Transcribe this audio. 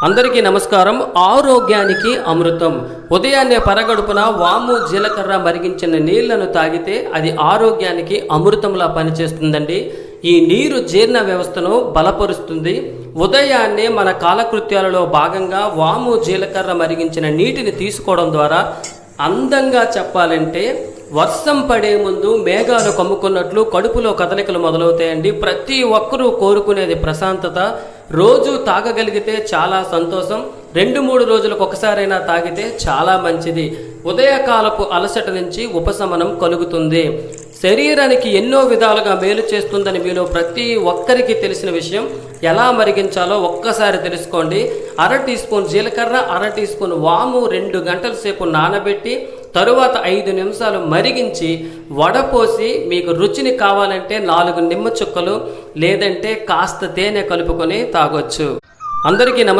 అందరికీ నమస్కారం. ఆరోగ్యానికి అమృతం. ఉదయాన్నే పరగడుపున వాము జీలకర్ర మరిగించిన నీళ్లను తాగితే అది ఆరోగ్యానికి అమృతంలా పనిచేస్తుందండి. ఈ నీరు జీర్ణ వ్యవస్థను బలపరుస్తుంది. ఉదయాన్నే మన కాలకృత్యాలలో భాగంగా వాము జీలకర్ర మరిగించిన నీటిని తీసుకోవడం ద్వారా అందంగా చెప్పాలంటే వర్షం పడే ముందు మేఘాలు కమ్ముకున్నట్లు కడుపులో కదలికలు మొదలవుతాయండి. ప్రతి ఒక్కరూ కోరుకునేది ప్రశాంతత. రోజు తాగగలిగితే చాలా సంతోషం. 2-3 రోజులకు ఒకసారైనా తాగితే చాలా మంచిది. ఉదయకాలపు అలసట నుంచి ఉపశమనం కలుగుతుంది. శరీరానికి ఎన్నో విధాలుగా మేలు చేస్తుందని మీలో ప్రతి ఒక్కరికి తెలిసిన విషయం. ఎలా మరిగించాలో ఒక్కసారి తెలుసుకోండి. 1/2 టీ స్పూన్ జీలకర్ర, 1/2 టీ స్పూన్ వాము 2 గంటల సేపు నానబెట్టి తరువాత 5 నిమిషాలు మరిగించి వడపోసి మీకు రుచిని కావాలంటే 4 నిమ్మ చుక్కలు లేదంటే కాస్త తేనె కలుపుకొని తాగొచ్చు. అందరికీ